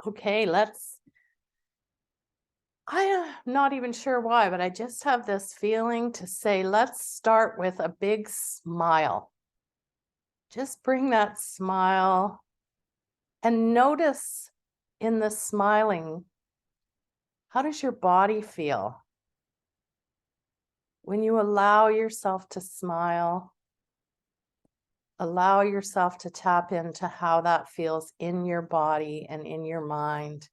Okay, I'm not even sure why, but I just have this feeling to say, let's start with a big smile. Just bring that smile and notice in the smiling, how does your body feel? When you allow yourself to smile, allow yourself to tap into how that feels in your body and in your mind.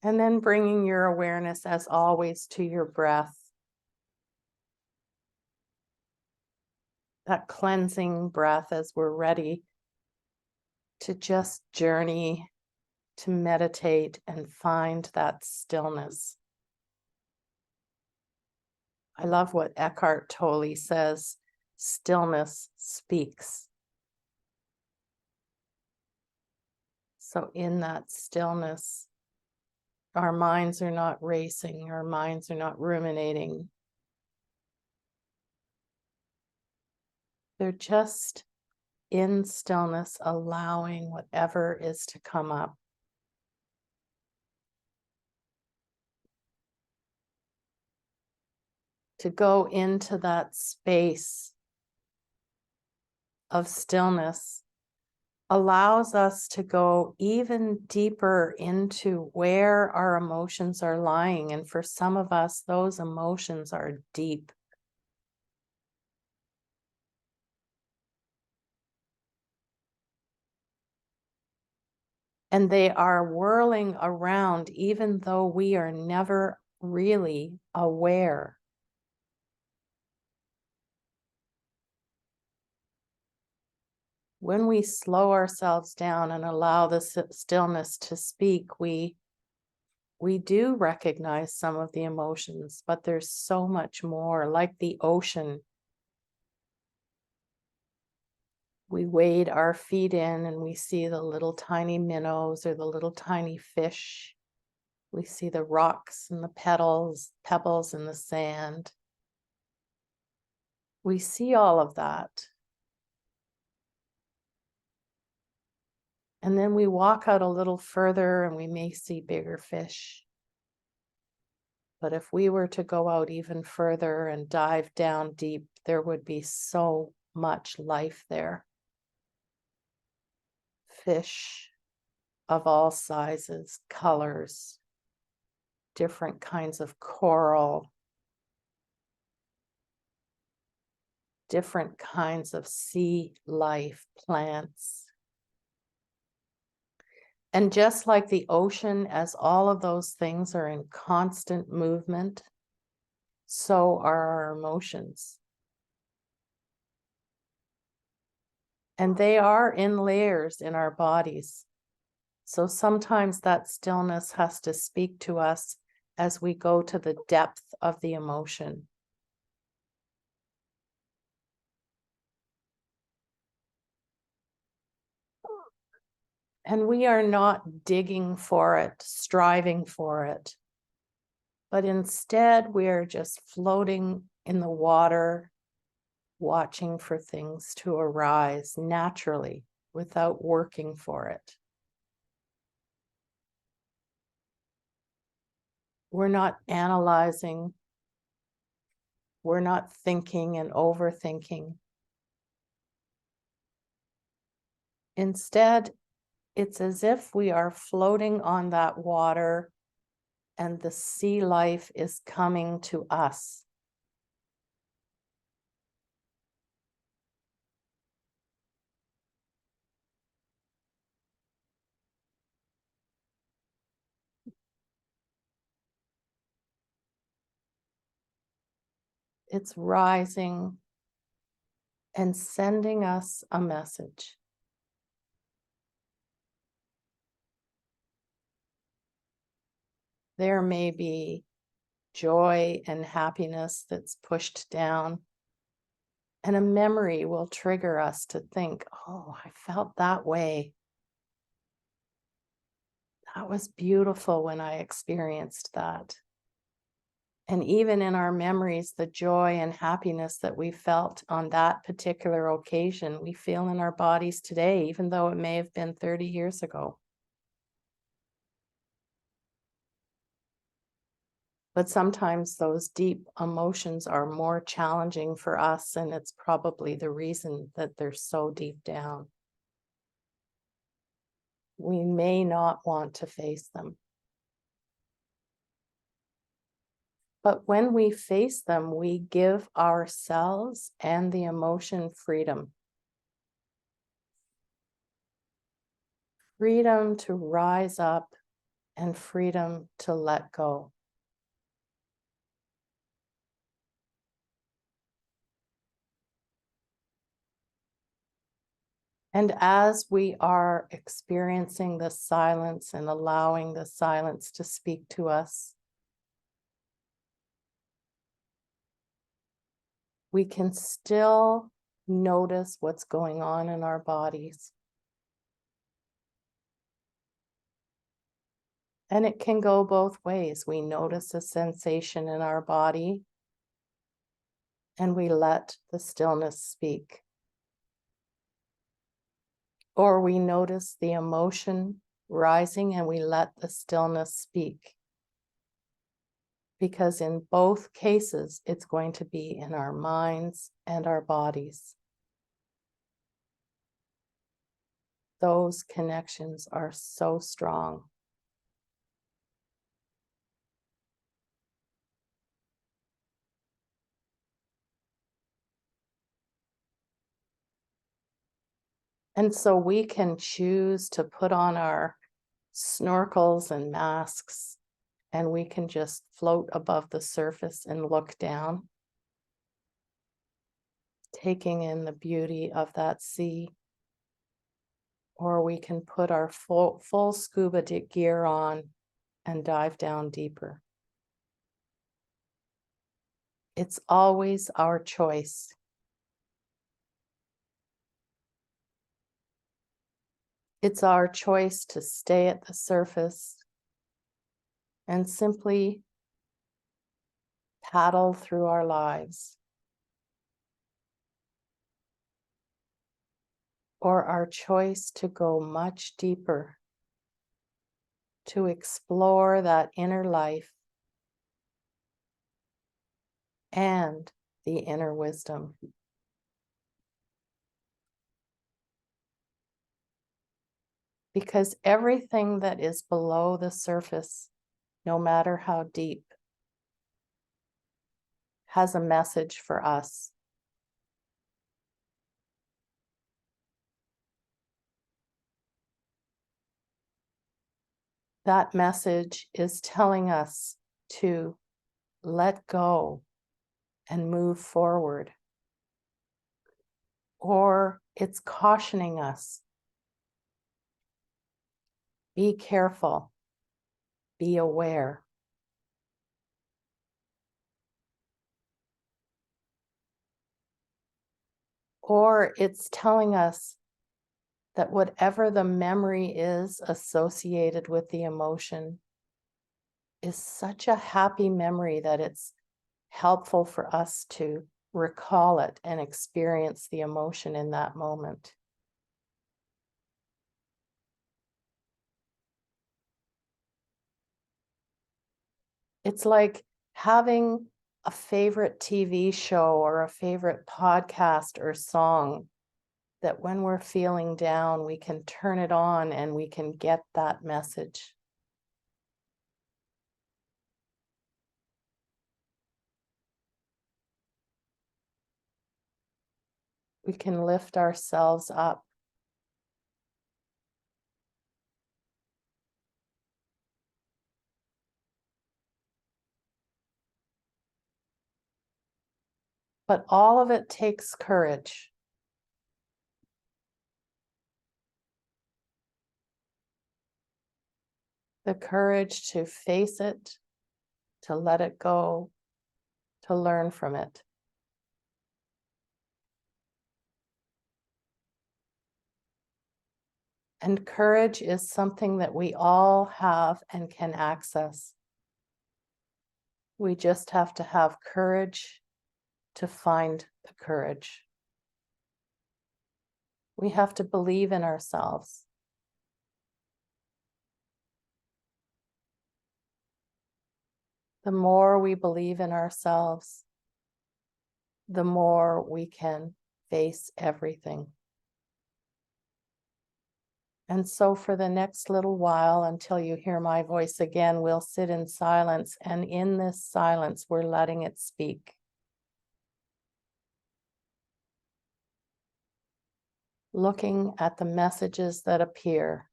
And then bringing your awareness, as always, to your breath. That cleansing breath as we're ready to just journey, to meditate and find that stillness. I love what Eckhart Tolle says, stillness speaks. So in that stillness, our minds are not racing, our minds are not ruminating. They're just in stillness, allowing whatever is to come up. To go into that space of stillness allows us to go even deeper into where our emotions are lying. And for some of us, those emotions are deep. And they are whirling around, even though we are never really aware. When we slow ourselves down and allow the stillness to speak, we do recognize some of the emotions, but there's so much more. Like the ocean, we wade our feet in and we see the little tiny minnows or the little tiny fish. We see the rocks and the pebbles in the sand. We see all of that. And then we walk out a little further and we may see bigger fish. But if we were to go out even further and dive down deep, there would be so much life there. Fish of all sizes, colors, different kinds of coral, different kinds of sea life, plants. And just like the ocean, as all of those things are in constant movement, so are our emotions. And they are in layers in our bodies. So sometimes that stillness has to speak to us as we go to the depth of the emotion. And we are not digging for it, striving for it, but instead we are just floating in the water, watching for things to arise naturally without working for it. We're not analyzing, we're not thinking and overthinking. Instead, it's as if we are floating on that water and the sea life is coming to us. It's rising and sending us a message. There may be joy and happiness that's pushed down, and a memory will trigger us to think, oh, I felt that way. That was beautiful when I experienced that. And even in our memories, the joy and happiness that we felt on that particular occasion, we feel in our bodies today, even though it may have been 30 years ago. But sometimes those deep emotions are more challenging for us, and it's probably the reason that they're so deep down. We may not want to face them. But when we face them, we give ourselves and the emotion freedom. Freedom to rise up and freedom to let go. And as we are experiencing the silence and allowing the silence to speak to us, we can still notice what's going on in our bodies. And it can go both ways. We notice a sensation in our body and we let the stillness speak. Or we notice the emotion rising and we let the stillness speak. Because in both cases, it's going to be in our minds and our bodies. Those connections are so strong. And so we can choose to put on our snorkels and masks, and we can just float above the surface and look down, taking in the beauty of that sea. Or we can put our full scuba gear on and dive down deeper. It's always our choice. It's our choice to stay at the surface and simply paddle through our lives, or our choice to go much deeper, to explore that inner life and the inner wisdom. Because everything that is below the surface, no matter how deep, has a message for us. That message is telling us to let go and move forward. Or it's cautioning us, be careful, be aware. Or it's telling us that whatever the memory is associated with the emotion is such a happy memory that it's helpful for us to recall it and experience the emotion in that moment. It's like having a favorite TV show or a favorite podcast or song that when we're feeling down, we can turn it on and we can get that message. We can lift ourselves up. But all of it takes courage. The courage to face it, to let it go, to learn from it. And courage is something that we all have and can access. We just have to have courage to find the courage. We have to believe in ourselves. The more we believe in ourselves, the more we can face everything. And so for the next little while, until you hear my voice again, we'll sit in silence. And in this silence, we're letting it speak. Looking at the messages that appear.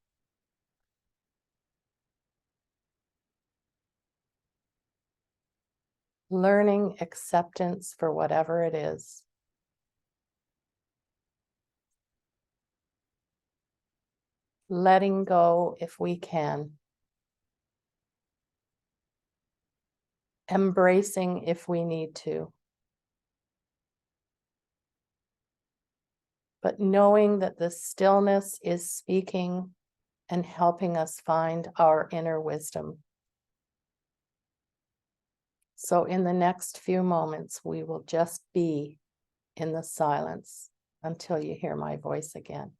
Learning acceptance for whatever it is. Letting go if we can. Embracing if we need to. But knowing that the stillness is speaking and helping us find our inner wisdom. So in the next few moments, we will just be in the silence until you hear my voice again.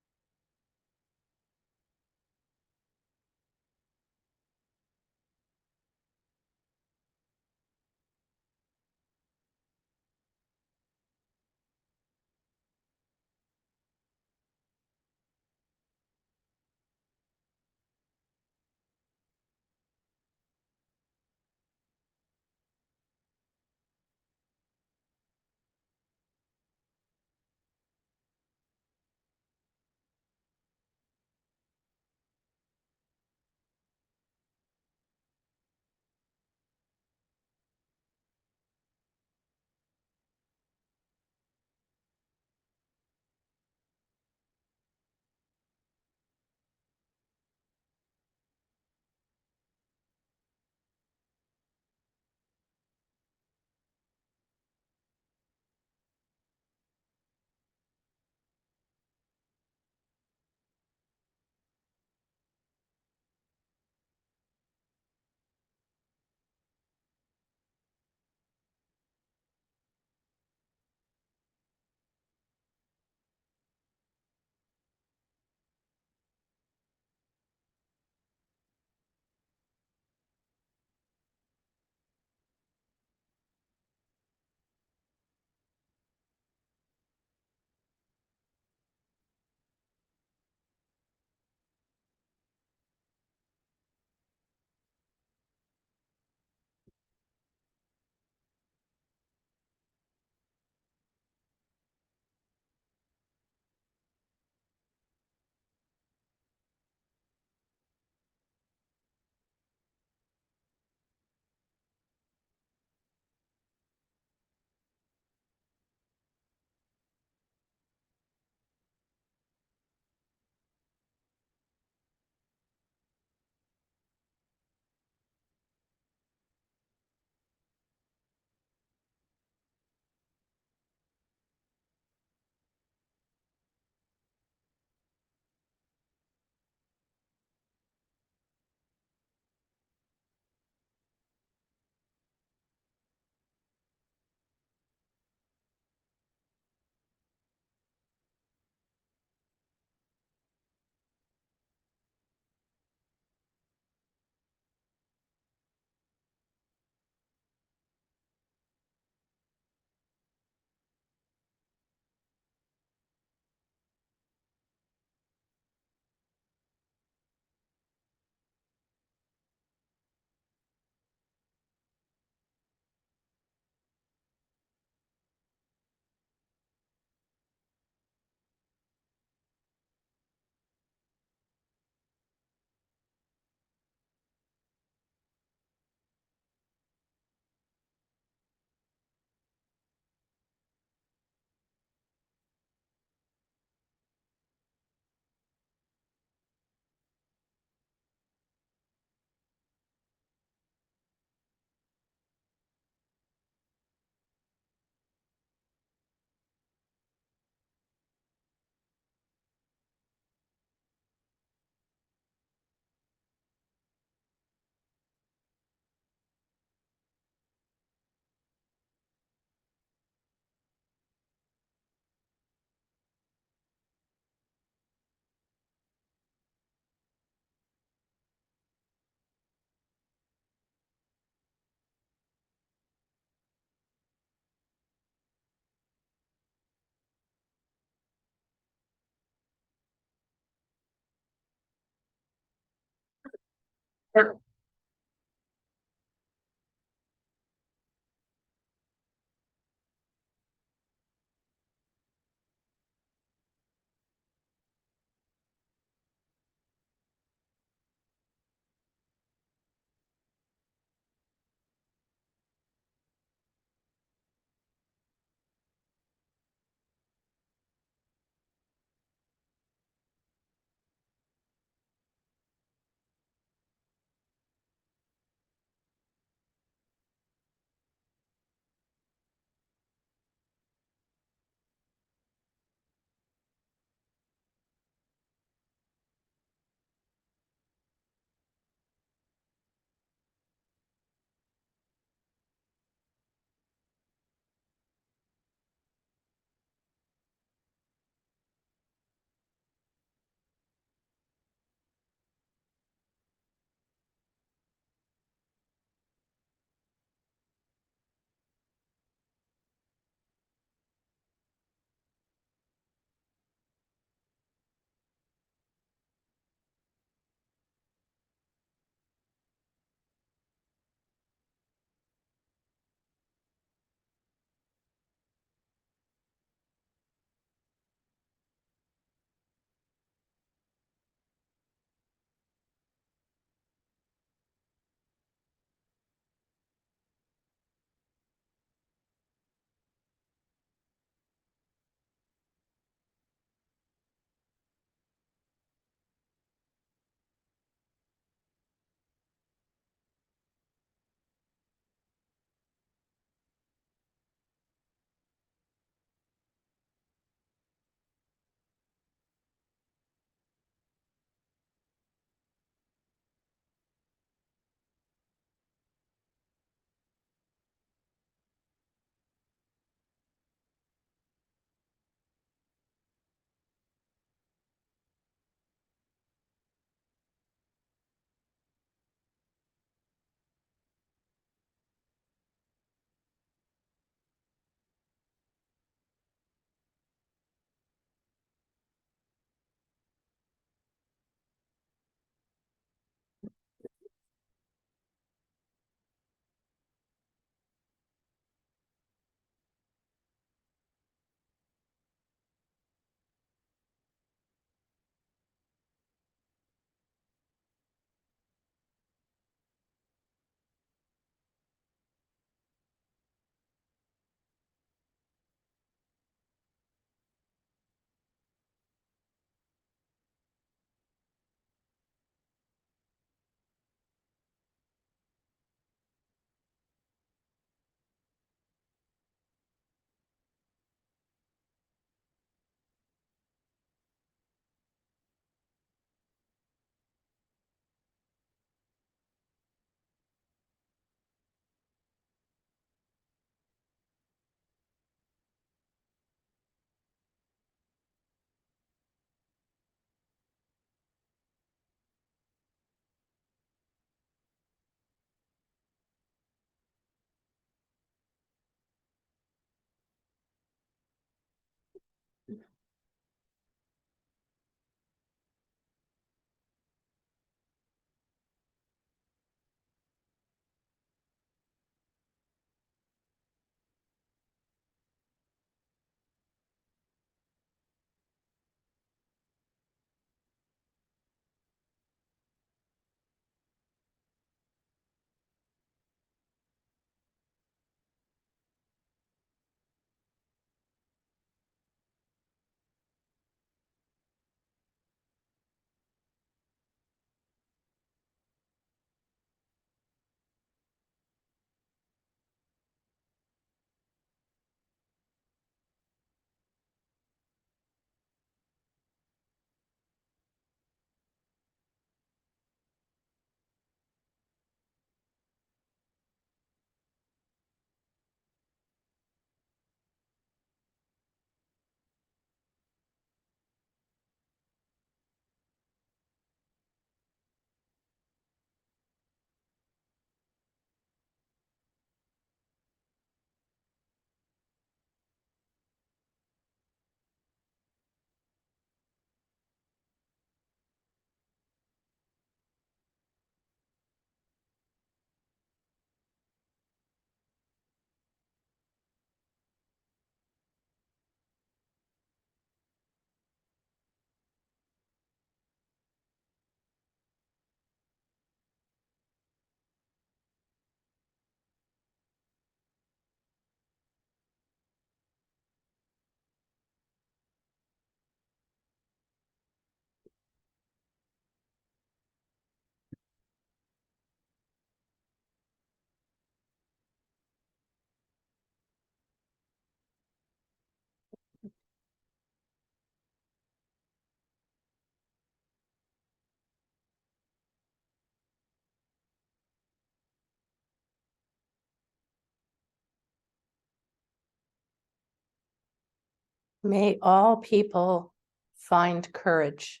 May all people find courage.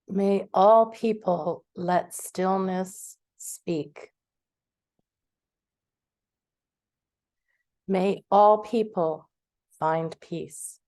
May all people let stillness speak. May all people find peace.